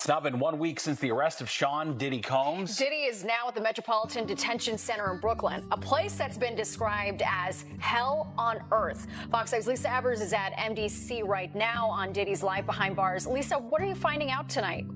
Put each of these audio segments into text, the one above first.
It's now been 1 week since the arrest of Sean Diddy Combs. Diddy is now at the Metropolitan Detention Center in Brooklyn, a place that's been described as hell on earth. Fox 5's Lisa Evers is at MDC right now on Diddy's life behind bars. Lisa, what are you finding out tonight?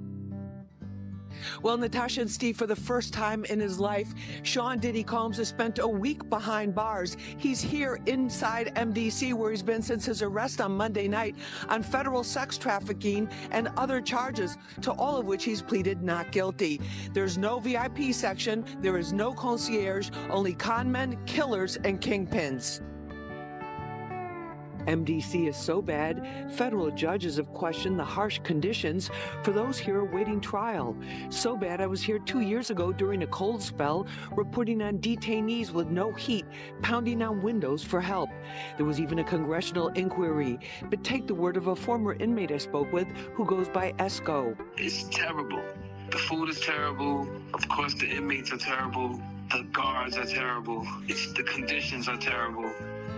Well, Natasha and Steve, for the first time in his life, Sean Diddy Combs has spent a week behind bars. He's here inside MDC, where he's been since his arrest on Monday night on federal sex trafficking and other charges, to all of which he's pleaded not guilty. There's no VIP section, there is no concierge, only conmen, killers, and kingpins. MDC is so bad, federal judges have questioned the harsh conditions for those here awaiting trial. So bad, I was here 2 years ago during a cold spell, reporting on detainees with no heat, pounding on windows for help. There was even a congressional inquiry. But take the word of a former inmate I spoke with who goes by Esco. It's terrible. The food is terrible. Of course, the inmates are terrible. The guards are terrible. The conditions are terrible.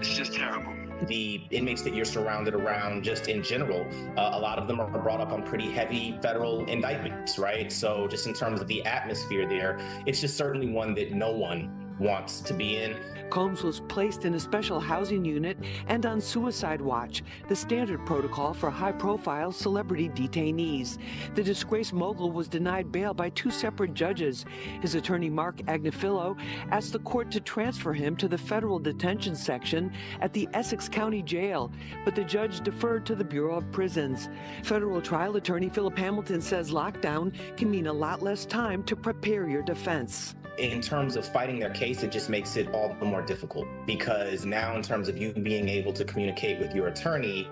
It's just terrible. The inmates that you're surrounded around, just in general, a lot of them are brought up on pretty heavy federal indictments, right? So just in terms of the atmosphere there, it's just certainly one that no one wants to be in. Combs was placed in a special housing unit and on suicide watch, the standard protocol for high-profile celebrity detainees. The disgraced mogul was denied bail by 2 separate judges. His attorney, Mark Agnifilo, asked the court to transfer him to the federal detention section at the Essex County Jail, but the judge deferred to the Bureau of Prisons. Federal trial attorney Philip Hamilton says lockdown can mean a lot less time to prepare your defense. In terms of fighting their case, it just makes it all the more difficult, because now in terms of you being able to communicate with your attorney,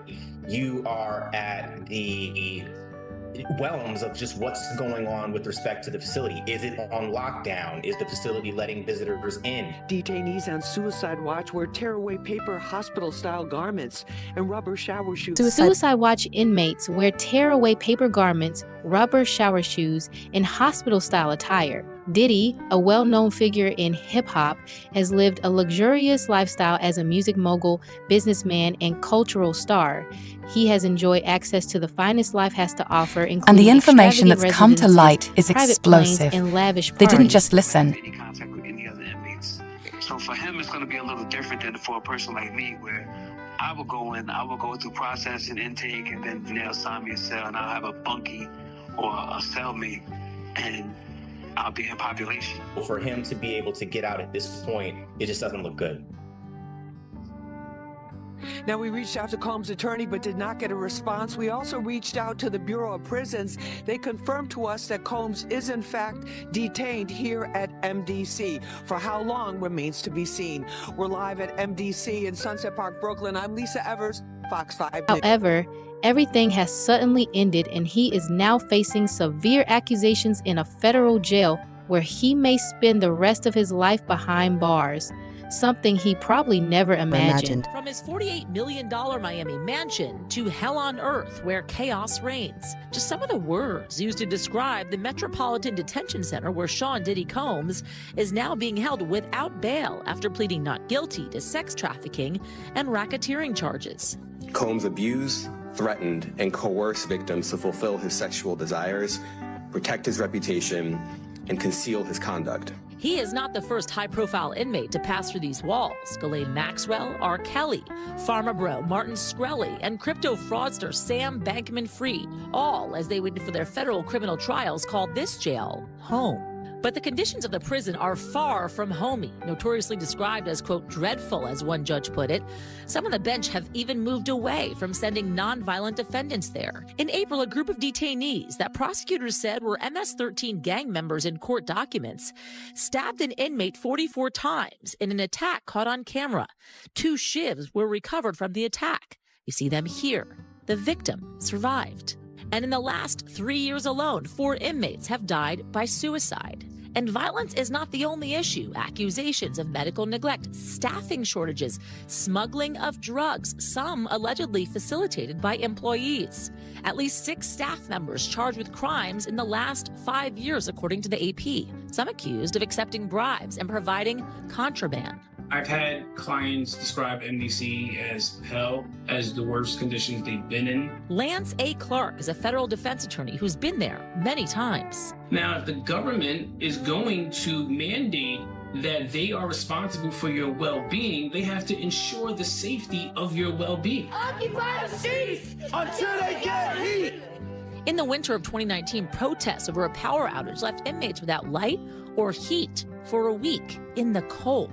you are at the realms of just what's going on with respect to the facility. Is it on lockdown? Is the facility letting visitors in? Detainees on suicide watch wear tearaway paper hospital-style garments and rubber shower shoes. Suicide watch inmates wear tearaway paper garments, rubber shower shoes, and hospital-style attire. Diddy, a well-known figure in hip-hop, has lived a luxurious lifestyle as a music mogul, businessman, and cultural star. He has enjoyed access to the finest life has to offer, including and the information that's come to light is explosive. And lavish they parties. didn't just listen. Any contact with any other inmates. So for him, it's going to be a little different than for a person like me, where I will go through process and intake, and then they'll assign me a cell, and I'll have a bunkie or a cellmate, and I'll be in population. For him to be able to get out at this point, it just doesn't look good. Now, we reached out to Combs' attorney but did not get a response. We also reached out to the Bureau of Prisons. They confirmed to us that Combs is in fact detained here at MDC. For how long remains to be seen. We're live at MDC in Sunset Park, Brooklyn. I'm Lisa Evers, Fox 5. However, everything has suddenly ended, and he is now facing severe accusations in a federal jail where he may spend the rest of his life behind bars, something he probably never imagined. From his $48 million Miami mansion to hell on earth where chaos reigns. Just some of the words used to describe the Metropolitan Detention Center where Sean Diddy Combs is now being held without bail after pleading not guilty to sex trafficking and racketeering charges. Combs abused, threatened, and coerced victims to fulfill his sexual desires, protect his reputation, and conceal his conduct. He is not the first high-profile inmate to pass through these walls. Ghislaine Maxwell, R. Kelly, Pharma Bro, Martin Shkreli, and crypto fraudster Sam Bankman-Fried, all as they waited for their federal criminal trials, called this jail home. But the conditions of the prison are far from homey, notoriously described as, quote, dreadful, as one judge put it. Some on the bench have even moved away from sending nonviolent defendants there. In April, a group of detainees that prosecutors said were MS-13 gang members in court documents stabbed an inmate 44 times in an attack caught on camera. 2 shivs were recovered from the attack. You see them here. The victim survived. And in the last 3 years alone, 4 inmates have died by suicide. And violence is not the only issue. Accusations of medical neglect, staffing shortages, smuggling of drugs, some allegedly facilitated by employees. At least 6 staff members charged with crimes in the last 5 years, according to the AP. Some accused of accepting bribes and providing contraband. I've had clients describe MDC as hell, as the worst conditions they've been in. Lance A. Clark is a federal defense attorney who's been there many times. Now, if the government is going to mandate that they are responsible for your well-being, they have to ensure the safety of your well-being. Occupy the streets until they get heat. In the winter of 2019, protests over a power outage left inmates without light or heat for a week in the cold.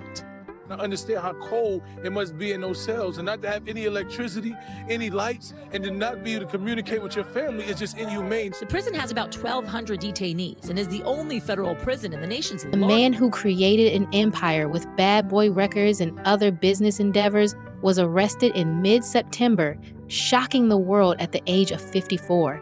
I understand how cold it must be in those cells, and not to have any electricity, any lights, and to not be able to communicate with your family is just inhumane. The prison has about 1,200 detainees and is the only federal prison in the nation's The man who created an empire with Bad Boy Records and other business endeavors was arrested in mid-September, shocking the world at the age of 54.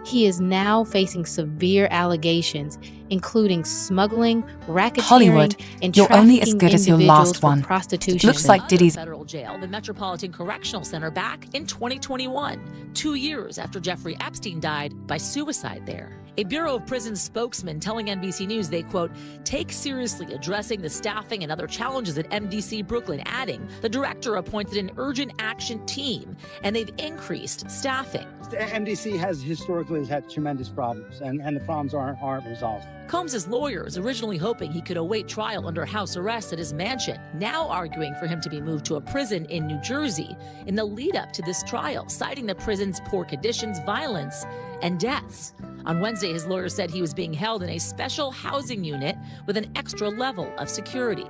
He is now facing severe allegations, including smuggling, racketeering, Hollywood, and you're only as trafficking good as your individuals last for one. prostitution. Looks like Diddy's federal jail, the Metropolitan Correctional Center, back in 2021, 2 years after Jeffrey Epstein died by suicide there. A Bureau of Prisons spokesman telling NBC News they, quote, take seriously addressing the staffing and other challenges at MDC Brooklyn, adding the director appointed an urgent action team and they've increased staffing. MDC has historically had tremendous problems, and the problems aren't resolved. Combs' lawyers originally hoping he could await trial under house arrest at his mansion, now arguing for him to be moved to a prison in New Jersey in the lead up to this trial, citing the prison's poor conditions, violence, and deaths. On Wednesday, his lawyer said he was being held in a special housing unit with an extra level of security.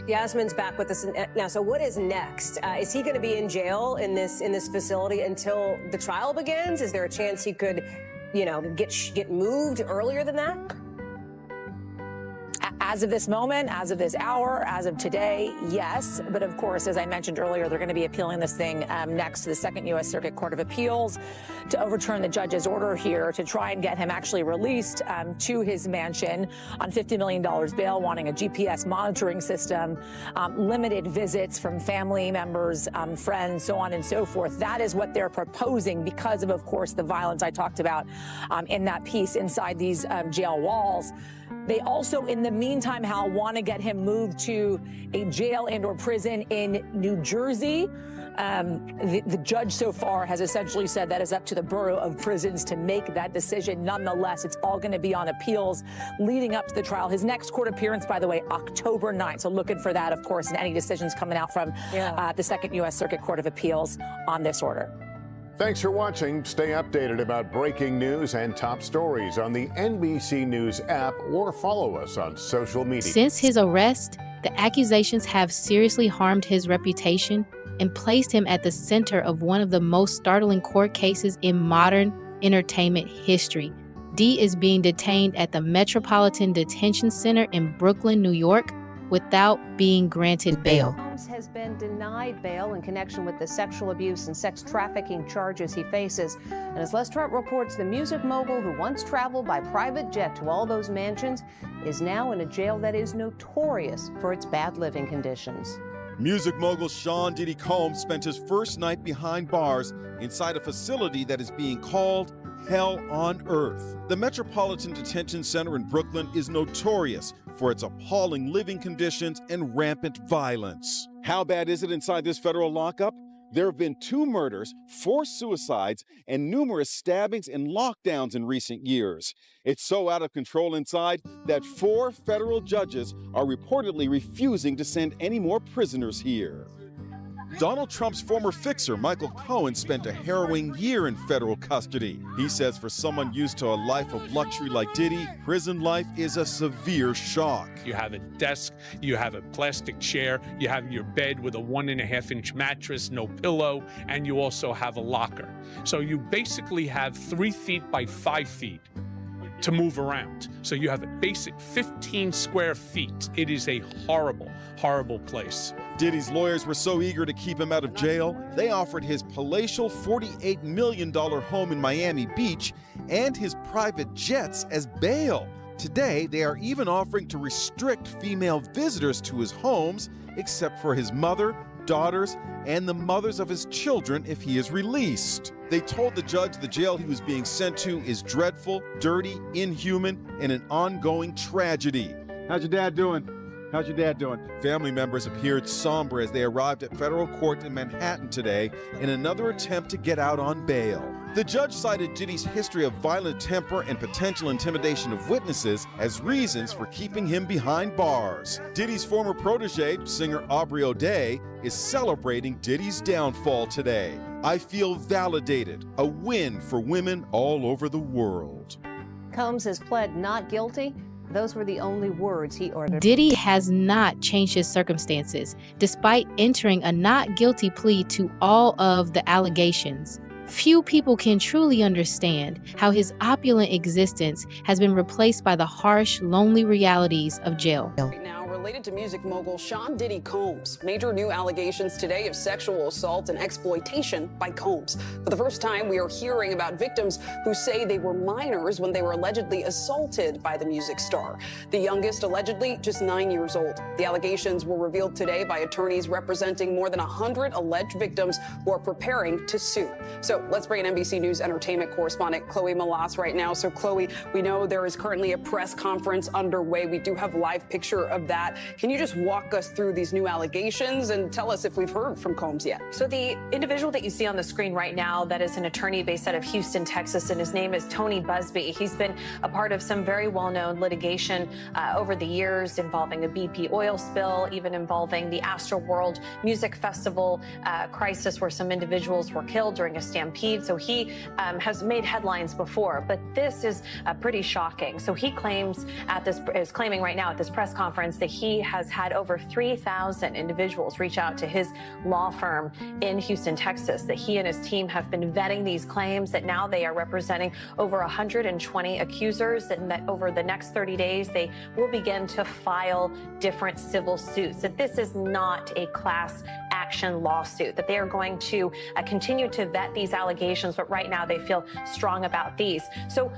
Yasmin's back with us now. So what is next? Is he going to be in jail in this facility until the trial begins? Is there a chance he could, get moved earlier than that? As of this moment, as of this hour, as of today, yes. But of course, as I mentioned earlier, they're going to be appealing this thing next to the Second U.S. Circuit Court of Appeals to overturn the judge's order here to try and get him actually released to his mansion on $50 million bail, wanting a GPS monitoring system, limited visits from family members, friends, so on and so forth. That is what they're proposing because of course, the violence I talked about in that piece inside these jail walls. They also, in the meantime, Hal, want to get him moved to a jail and/or prison in New Jersey. The judge so far has essentially said that is up to the Bureau of Prisons to make that decision. Nonetheless, it's all going to be on appeals leading up to the trial. His next court appearance, by the way, October 9th. So looking for that, of course, and any decisions coming out from the Second U.S. Circuit Court of Appeals on this order. Thanks for watching. Stay updated about breaking news and top stories on the NBC News app or follow us on social media. Since his arrest, the accusations have seriously harmed his reputation and placed him at the center of one of the most startling court cases in modern entertainment history. D is being detained at the Metropolitan Detention Center in Brooklyn, New York, without being granted bail. Combs has been denied bail in connection with the sexual abuse and sex trafficking charges he faces. And as Les Trent reports, the music mogul who once traveled by private jet to all those mansions is now in a jail that is notorious for its bad living conditions. Music mogul Sean Diddy Combs spent his first night behind bars inside a facility that is being called hell on earth. The Metropolitan Detention Center in Brooklyn is notorious for its appalling living conditions and rampant violence. How bad is it inside this federal lockup? There have been 2 murders, 4 suicides, and numerous stabbings and lockdowns in recent years. It's so out of control inside that 4 federal judges are reportedly refusing to send any more prisoners here. Donald Trump's former fixer, Michael Cohen, spent a harrowing year in federal custody. He says for someone used to a life of luxury like Diddy, prison life is a severe shock. You have a desk, you have a plastic chair, you have your bed with a 1.5-inch mattress, no pillow, and you also have a locker. So you basically have 3 feet by 5 feet to move around. So you have a basic 15 square feet. It is a horrible, horrible place. Diddy's lawyers were so eager to keep him out of jail, they offered his palatial $48 million home in Miami Beach and his private jets as bail. Today, they are even offering to restrict female visitors to his homes, except for his mother, daughters, and the mothers of his children if he is released. They told the judge the jail he was being sent to is dreadful, dirty, inhuman, and an ongoing tragedy. How's your dad doing? How's your dad doing? Family members appeared somber as they arrived at federal court in Manhattan today in another attempt to get out on bail. The judge cited Diddy's history of violent temper and potential intimidation of witnesses as reasons for keeping him behind bars. Diddy's former protege, singer Aubrey O'Day, is celebrating Diddy's downfall today. I feel validated, a win for women all over the world. Combs has pled not guilty. Those were the only words he ordered. Diddy has not changed his circumstances, despite entering a not guilty plea to all of the allegations. Few people can truly understand how his opulent existence has been replaced by the harsh, lonely realities of jail. Now, related to music mogul Sean Diddy Combs. Major new allegations today of sexual assault and exploitation by Combs. For the first time, we are hearing about victims who say they were minors when they were allegedly assaulted by the music star. The youngest allegedly just 9 years old. The allegations were revealed today by attorneys representing more than 100 alleged victims who are preparing to sue. So let's bring in NBC News entertainment correspondent Chloe Malas right now. So Chloe, we know there is currently a press conference underway. We do have a live picture of that. Can you just walk us through these new allegations and tell us if we've heard from Combs yet? So the individual that you see on the screen right now, that is an attorney based out of Houston, Texas, and his name is Tony Busby. He's been a part of some very well-known litigation over the years involving a BP oil spill, even involving the Astroworld Music Festival crisis where some individuals were killed during a stampede. So he has made headlines before, but this is pretty shocking. So he claims is claiming right now at this press conference that he has had over 3,000 individuals reach out to his law firm in Houston, Texas, that he and his team have been vetting these claims, that now they are representing over 120 accusers, and that over the next 30 days, they will begin to file different civil suits, that this is not a class action lawsuit, that they are going to continue to vet these allegations, but right now they feel strong about these. So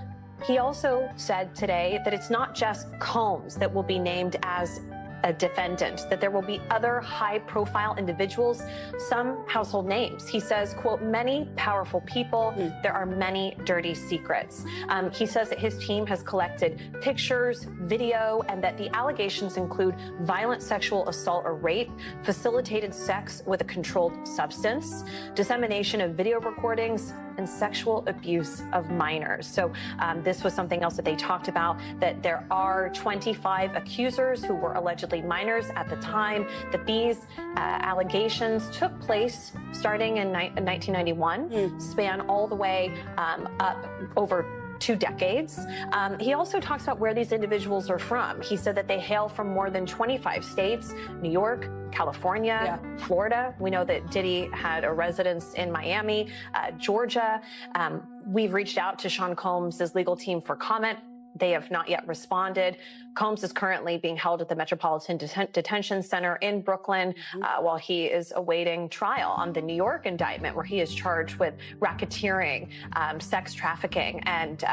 he also said today that it's not just Combs that will be named as a defendant, that there will be other high-profile individuals, some household names. He says, quote, many powerful people, there are many dirty secrets. He says that his team has collected pictures, video, and that the allegations include violent sexual assault or rape, facilitated sex with a controlled substance, dissemination of video recordings, and sexual abuse of minors. So this was something else that they talked about, that there are 25 accusers who were allegedly minors at the time that these allegations took place starting in 1991, span all the way up over 2 decades. He also talks about where these individuals are from. He said that they hail from more than 25 states, New York, California, Florida. We know that Diddy had a residence in Miami, Georgia. We've reached out to Sean Combs' legal team for comment. They have not yet responded. Combs is currently being held at the Metropolitan Detention Center in Brooklyn while he is awaiting trial on the New York indictment, where he is charged with racketeering, sex trafficking, and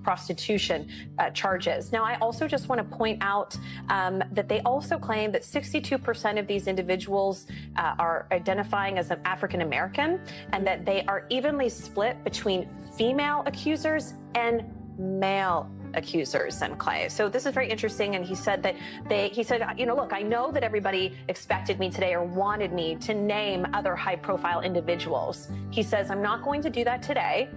prostitution charges. Now, I also just want to point out that they also claim that 62% of these individuals are identifying as an African American, and that they are evenly split between female accusers and male accusers and Clay. So this is very interesting. And he said that you know, look, I know that everybody expected me today or wanted me to name other high profile individuals. He says, I'm not going to do that today,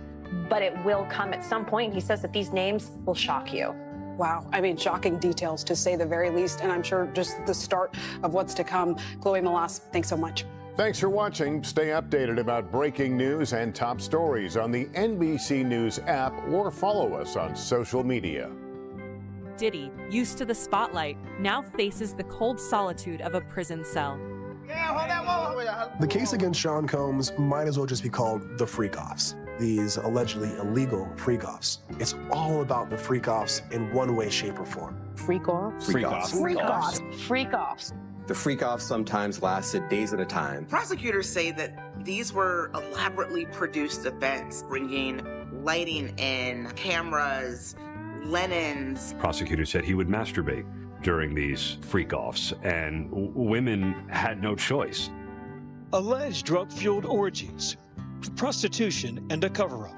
but it will come at some point. He says that these names will shock you. Wow. I mean, shocking details to say the very least. And I'm sure just the start of what's to come. Chloe Malas, thanks so much. Thanks for watching. Stay updated about breaking news and top stories on the NBC News app or follow us on social media. Diddy, used to the spotlight, now faces the cold solitude of a prison cell. The case against Sean Combs might as well just be called the freak-offs. These allegedly illegal freak-offs. It's all about the freak-offs in one way, shape, or form. Freak-offs? Freak-offs. Freak-offs. Freak-offs. The freak-offs sometimes lasted days at a time. Prosecutors say that these were elaborately produced events, bringing lighting in, cameras, linens. Prosecutors said he would masturbate during these freak-offs, and women had no choice. Alleged drug-fueled orgies, prostitution, and a cover-up.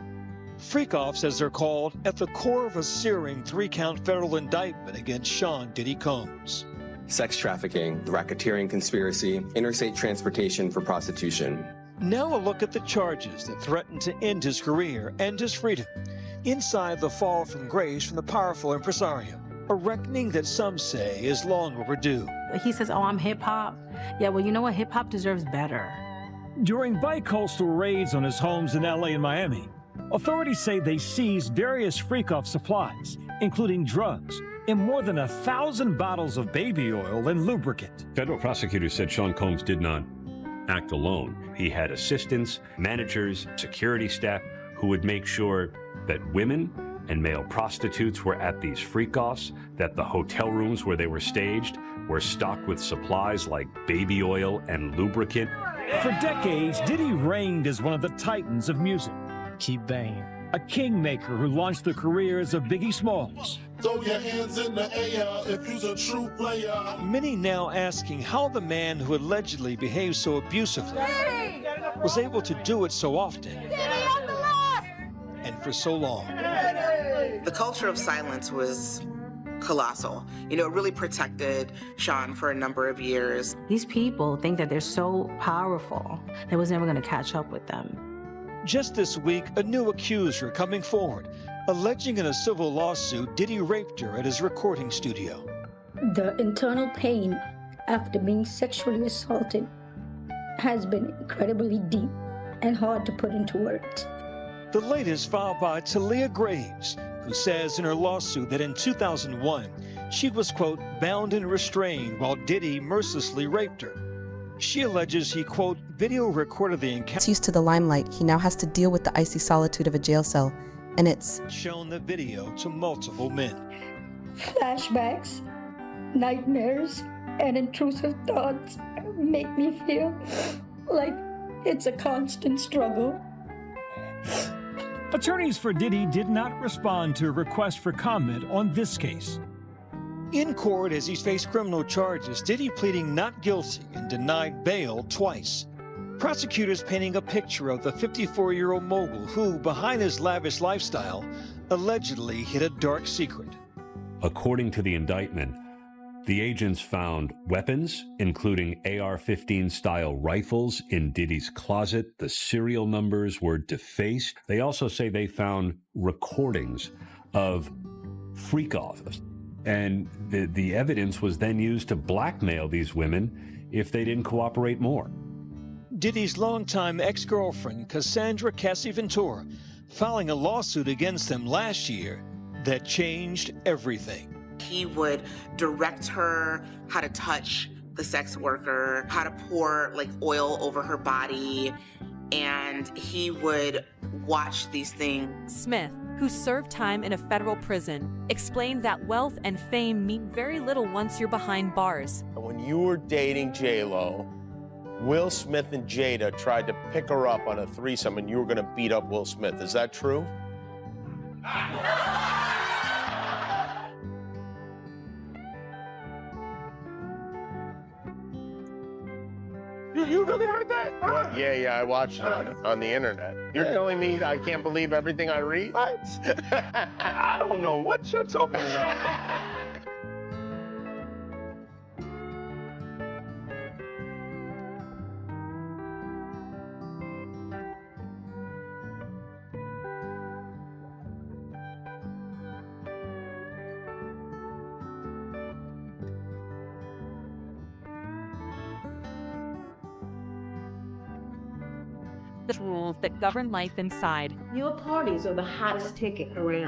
Freak-offs, as they're called, at the core of a searing 3-count federal indictment against Sean Diddy Combs. sex trafficking, racketeering conspiracy, interstate transportation for prostitution. Now a look at the charges that threatened to end his career and his freedom. Inside the fall from grace from the powerful impresario, a reckoning that some say is long overdue. He says, oh, I'm hip-hop. Yeah, well, you know what? Hip-hop deserves better. During bi-coastal raids on his homes in LA and Miami, authorities say they seized various freak-off supplies, including drugs, and more than 1,000 bottles of baby oil and lubricant. Federal prosecutors said Sean Combs did not act alone. He had assistants, managers, security staff who would make sure that women and male prostitutes were at these freak-offs, that the hotel rooms where they were staged were stocked with supplies like baby oil and lubricant. For decades, Diddy reigned as one of the titans of music. Keep banging. A kingmaker who launched the careers of Biggie Smalls. Throw your hands in the air if you's a true player. Many now asking how the man who allegedly behaved so abusively was able to do it so often and for so long. The culture of silence was colossal. You know, it really protected Sean for a number of years. These people think that they're so powerful, it was never going to catch up with them. Just this week, a new accuser coming forward, alleging in a civil lawsuit Diddy raped her at his recording studio. The internal pain after being sexually assaulted has been incredibly deep and hard to put into words. The latest filed by Talia Graves, who says in her lawsuit that in 2001, she was, quote, bound and restrained while Diddy mercilessly raped her. She alleges he, quote, video recorded the encounter. Used to the limelight, he now has to deal with the icy solitude of a jail cell, and it's shown the video to multiple men. Flashbacks, nightmares, and intrusive thoughts make me feel like it's a constant struggle. Attorneys for Diddy did not respond to a request for comment on this case. In court, as he's faced criminal charges, Diddy pleading not guilty and denied bail twice. Prosecutors painting a picture of the 54-year-old mogul who, behind his lavish lifestyle, allegedly hid a dark secret. According to the indictment, the agents found weapons, including AR-15 style rifles, in Diddy's closet. The serial numbers were defaced. They also say they found recordings of freak-offs. And the evidence was then used to blackmail these women if they didn't cooperate more. Diddy's longtime ex-girlfriend, Cassandra Cassie Ventura, filing a lawsuit against them last year that changed everything. He would direct her how to touch the sex worker, how to pour like oil over her body, and he would watch these things. Smith, who served time in a federal prison, explained that wealth and fame mean very little once you're behind bars. When you were dating J-Lo, Will Smith and Jada tried to pick her up on a threesome and you were gonna beat up Will Smith. Is that true? You really heard that? Well, yeah, I watched it on the internet. You're telling me I can't believe everything I read? I don't know what you're talking about. The rules that govern life inside. Your parties are the hottest ticket around.